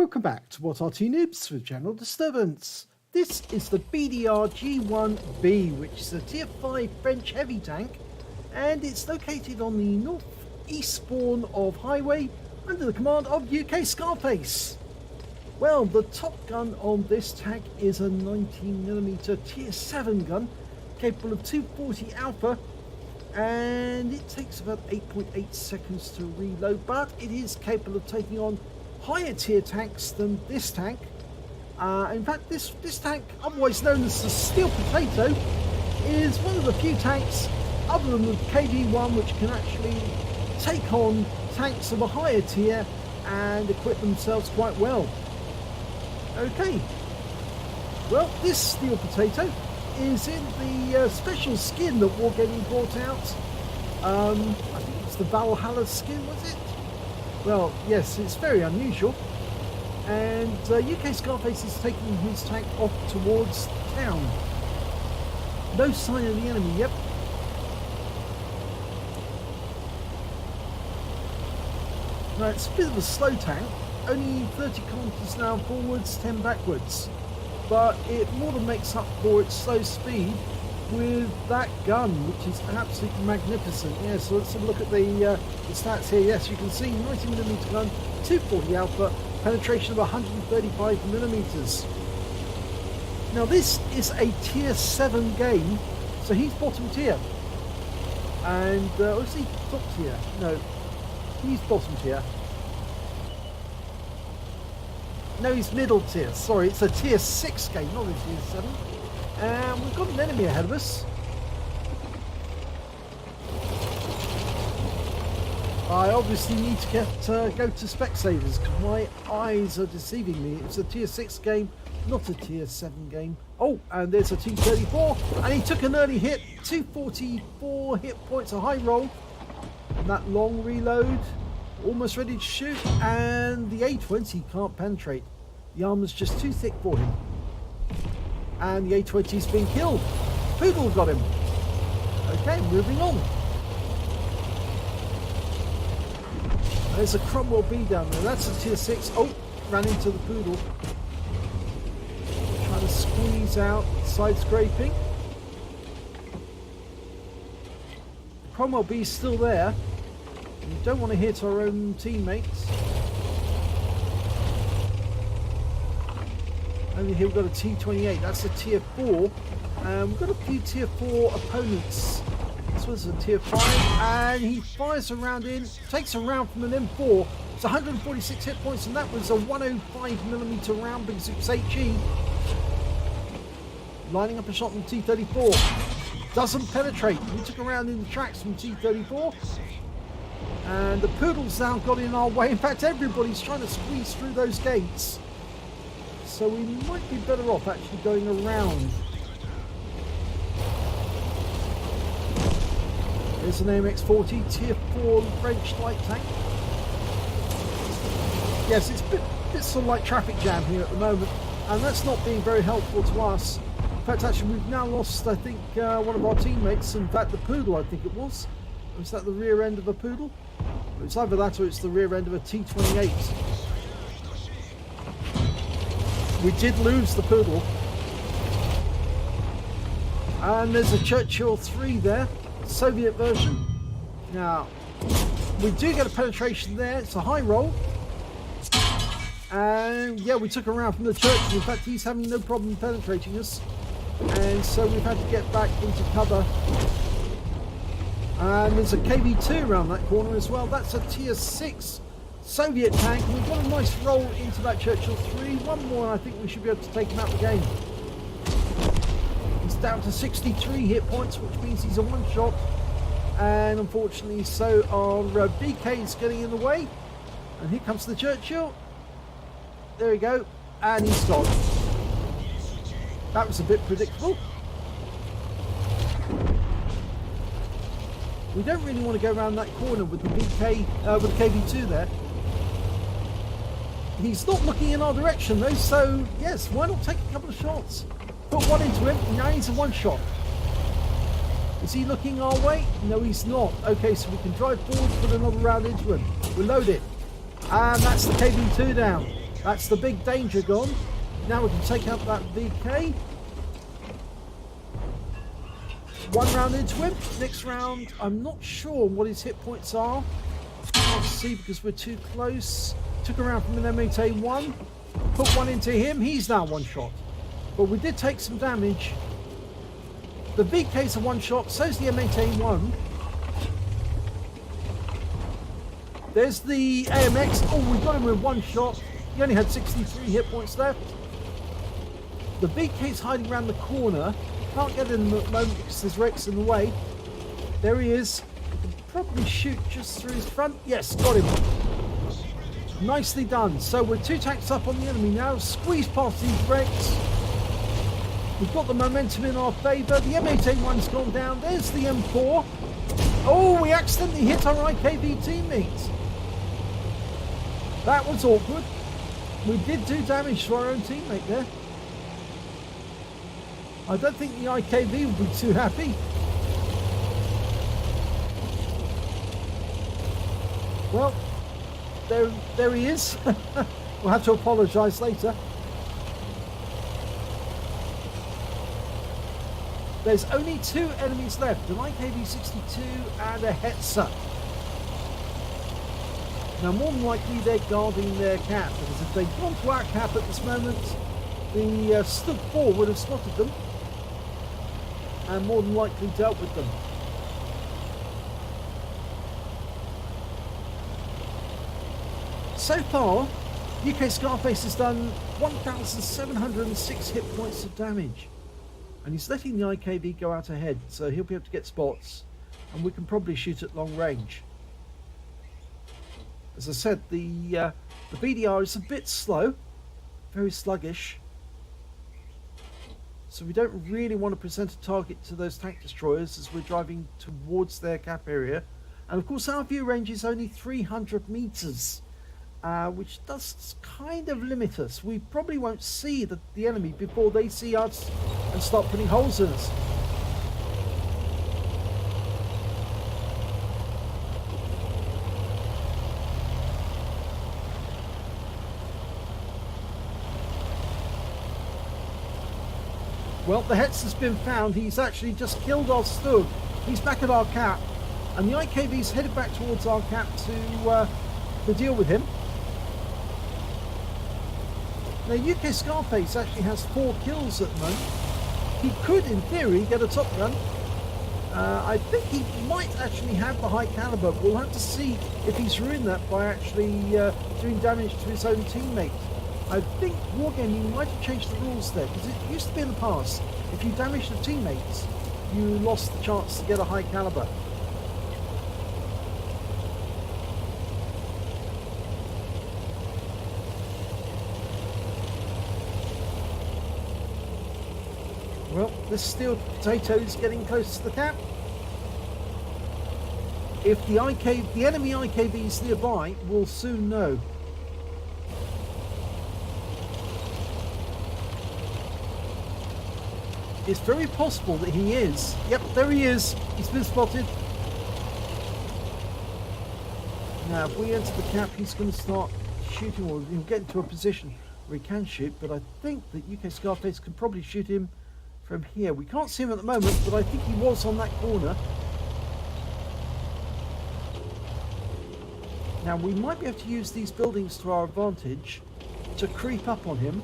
Welcome back to What Arty Noobs with General Disturbance. This is the BDR G1 B, which is a tier 5 French heavy tank, and it's located on the northeast spawn of highway under the command of UKSkaface. Well, the top gun on this tank is a 19mm tier 7 gun capable of 240 alpha, and it takes about 8.8 seconds to reload, but it is capable of taking on higher tier tanks than this tank. In fact, this tank, otherwise known as the Steel Potato, is one of the few tanks other than the KV1 which can actually take on tanks of a higher tier and equip themselves quite well. Okay, well, this Steel Potato is in the special skin that Wargaming brought out. I think it's the Valhalla skin, was it? Well, yes, it's very unusual, and UKSkaface is taking his tank off towards town. No sign of the enemy, yep. Now, it's a bit of a slow tank, only 30 kilometers an hour forwards, 10 backwards, but it more than makes up for its slow speed with that gun, which is absolutely magnificent. Yeah, so let's have a look at the stats here. Yes, you can see 90mm gun, 240 alpha, penetration of 135mm. Now this is a tier 7 game, so he's bottom tier. And is he top tier? No, he's bottom tier. No, he's middle tier. Sorry, it's a tier 6 game, not a tier 7. And we've got an enemy ahead of us. I obviously need to go to Specsavers because my eyes are deceiving me. It's a tier 6 game, not a tier 7 game. Oh, and there's a T-34, and he took an early hit. 244 hit points, a high roll. And that long reload, almost ready to shoot, and the A20 can't penetrate. The armor's just too thick for him. And the A20's been killed. Poodle got him. Okay, moving on. There's a Cromwell B down there. That's a tier 6. Oh, ran into the Poodle. Trying to squeeze out, side scraping. Cromwell B's still there. We don't want to hit our own teammates. Over here we've got a T28, that's a tier 4. We've got a few tier 4 opponents. This one's a tier 5, and he fires a round in, takes a round from an M4. It's 146 hit points, and that was a 105mm round because it was HE. Lining up a shot from T34. Doesn't penetrate. We took a round in the tracks from T34. And the Poodle's now got in our way. In fact, everybody's trying to squeeze through those gates. So we might be better off actually going around. There's an AMX-40 tier 4 French light tank. Yes, it's a bit sort of like traffic jam here at the moment, and that's not being very helpful to us. In fact, actually, we've now lost, I think, one of our teammates. In fact, the Poodle, I think it was. Was that the rear end of a Poodle? It's either that or it's the rear end of a T28. We did lose the Poodle. And there's a Churchill 3 there, Soviet version. Now, we do get a penetration there. It's a high roll. And yeah, we took a round from the Churchill. In fact, he's having no problem penetrating us. And so we've had to get back into cover. And there's a KV2 around that corner as well. That's a tier 6 Soviet tank. We've got a nice roll into that Churchill 3. One more, and I think we should be able to take him out of the game. He's down to 63 hit points, which means he's a one-shot. And unfortunately, so our BK is getting in the way. And here comes the Churchill. There we go. And he's gone. That was a bit predictable. We don't really want to go around that corner with the BK, with the KV2 there. He's not looking in our direction though, so yes, why not take a couple of shots? Put one into him, now he's a one shot. Is he looking our way? No, he's not. Okay, so we can drive forward, put another round into him. Reload it. And that's the KV2 down. That's the big danger gone. Now we can take out that VK. One round into him. Next round, I'm not sure what his hit points are. Can't see because we're too close. Took a round from an M8A1. Put one into him. He's now one shot. But we did take some damage. The VK's a one shot. So's the M8A1. There's the AMX. Oh, we got him with one shot. He only had 63 hit points left. The VK's hiding around the corner. Can't get in at the moment because there's Rex in the way. There he is. We can probably shoot just through his front. Yes, got him. Nicely done. So we're 2 tanks up on the enemy now. Squeeze past these Rex. We've got the momentum in our favour. The M8A1's gone down. There's the M4. Oh, we accidentally hit our IKB teammates. That was awkward. We did do damage to our own teammate there. I don't think the IKB would be too happy. Well, there he is. We'll have to apologise later. There's only 2 enemies left, an IKB-62 and a Hetzer. Now, more than likely they're guarding their cap, because if they'd gone to our cap at this moment, the Stug 4 would have spotted them and more than likely dealt with them. So far, UKSkaface has done 1,706 hit points of damage, and he's letting the IKB go out ahead, so he'll be able to get spots, and we can probably shoot at long range. As I said, the BDR is a bit slow, very sluggish, so we don't really want to present a target to those tank destroyers as we're driving towards their cap area. And of course our view range is only 300 meters, which does kind of limit us. We probably won't see the enemy before they see us and start putting holes in us. Well, the Hetzer's been found. He's actually just killed our Stug. He's back at our cap, and the IKB's headed back towards our cap to deal with him. Now, UKSkaface actually has 4 kills at the moment. He could, in theory, get a top gun. I think he might actually have the high caliber. We'll have to see if he's ruined that by actually doing damage to his own teammate. I think Wargaming might have changed the rules there, because it used to be in the past, if you damaged the teammates, you lost the chance to get a high caliber. Well, this steel potato is getting close to the cap. If the enemy IKB is nearby, we'll soon know. It's very possible that he is. Yep, there he is. He's been spotted. Now, if we enter the cap, he's going to start shooting, or he'll get into a position where he can shoot, but I think that UKSkaface can probably shoot him from here. We can't see him at the moment, but I think he was on that corner. Now, we might be able to use these buildings to our advantage to creep up on him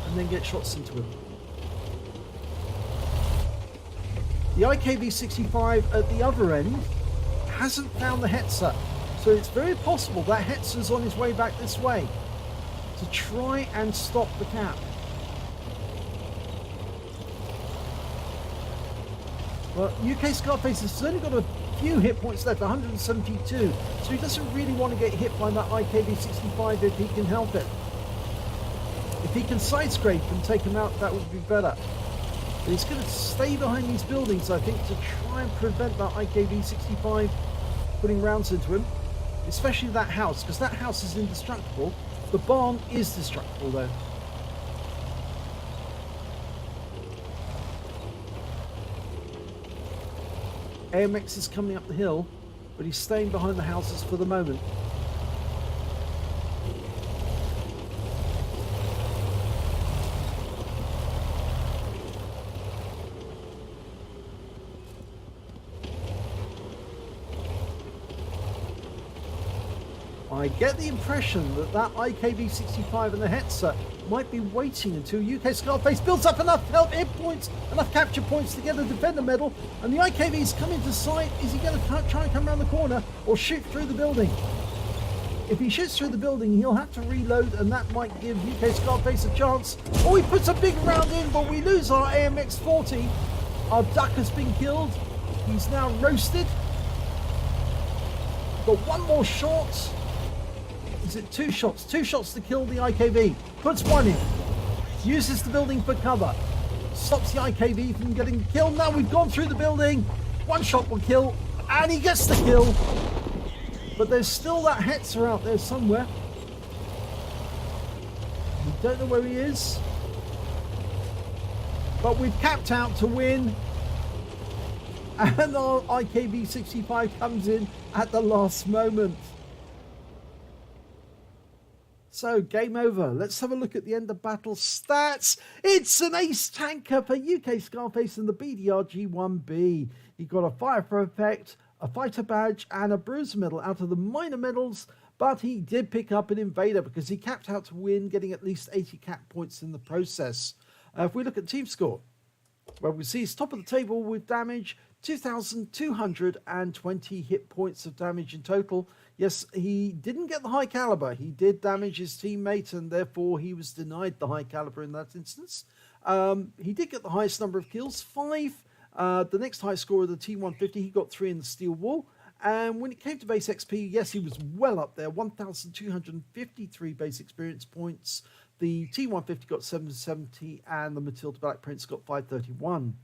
and then get shots into him. The IKB-65 at the other end hasn't found the Hetzer, so it's very possible that Hetzer's on his way back this way to try and stop the cap. Well, UKSkaface has only got a few hit points left, 172, so he doesn't really want to get hit by that IKB-65 if he can help it. If he can side scrape and take him out, that would be better. But he's going to stay behind these buildings, I think, to try and prevent that IKB-65 putting rounds into him. Especially that house, because that house is indestructible. The barn is destructible, though. AMX is coming up the hill, but he's staying behind the houses for the moment. I get the impression that that IKV-65 and the Hetzer might be waiting until UKSkaface builds up enough help hit points, enough capture points to get a defender medal, and the IKV's coming to sight. Is he going to try and come around the corner or shoot through the building? If he shoots through the building, he'll have to reload, and that might give UKSkaface a chance. Oh, he puts a big round in, but we lose our AMX-40. Our duck has been killed. He's now roasted. Got one more shot. Is it two shots? Two shots to kill the IKV. Puts one in. Uses the building for cover. Stops the IKV from getting killed. Now we've gone through the building. One shot will kill. And he gets the kill. But there's still that Hetzer out there somewhere. We don't know where he is. But we've capped out to win. And our IKV-65 comes in at the last moment. So, game over. Let's have a look at the end of battle stats. It's an Ace Tanker for UKSkaface and the BDR G1 B. He got a fire for effect, a fighter badge, and a bruiser medal out of the minor medals, but he did pick up an Invader because he capped out to win, getting at least 80 cap points in the process. If we look at team score, well, we see he's top of the table with damage, 2,220 hit points of damage in total. Yes, he didn't get the high caliber. He did damage his teammate, and therefore he was denied the high caliber in that instance. He did get the highest number of kills, 5. The next high score of the T150, he got 3 in the steel wall. And when it came to base XP, yes, he was well up there, 1,253 base experience points. The T150 got 770, and the Matilda Black Prince got 531.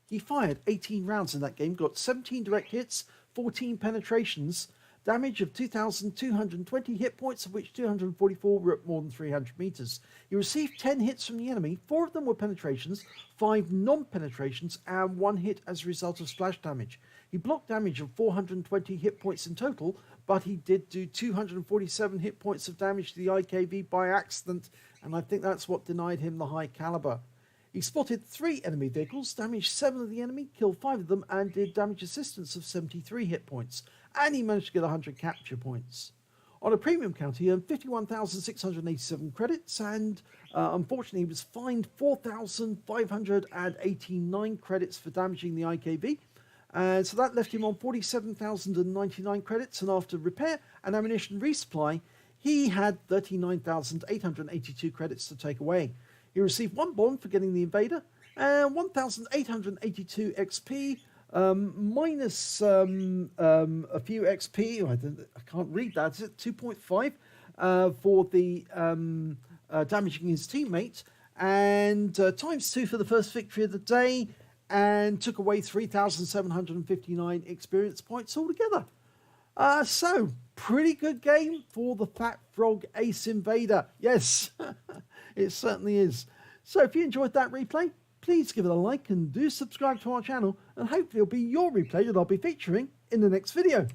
He fired 18 rounds in that game, got 17 direct hits, 14 penetrations, damage of 2,220 hit points, of which 244 were at more than 300 meters. He received 10 hits from the enemy, 4 of them were penetrations, 5 non-penetrations, and 1 hit as a result of splash damage. He blocked damage of 420 hit points in total, but he did do 247 hit points of damage to the IKV by accident, and I think that's what denied him the high caliber. He spotted 3 enemy vehicles, damaged 7 of the enemy, killed 5 of them, and did damage assistance of 73 hit points. And he managed to get 100 capture points. On a premium count, he earned 51,687 credits, and unfortunately, he was fined 4,589 credits for damaging the IKV. And so that left him on 47,099 credits, and after repair and ammunition resupply, he had 39,882 credits to take away. He received 1 bond for getting the Invader, and 1,882 XP, minus a few XP, I can't read that, is it 2.5 for the damaging his teammate, and times 2 for the first victory of the day, and took away 3,759 experience points altogether. So, pretty good game for the Fat Frog Ace Invader. Yes, it certainly is. So if you enjoyed that replay, please give it a like and do subscribe to our channel, and hopefully it'll be your replay that I'll be featuring in the next video.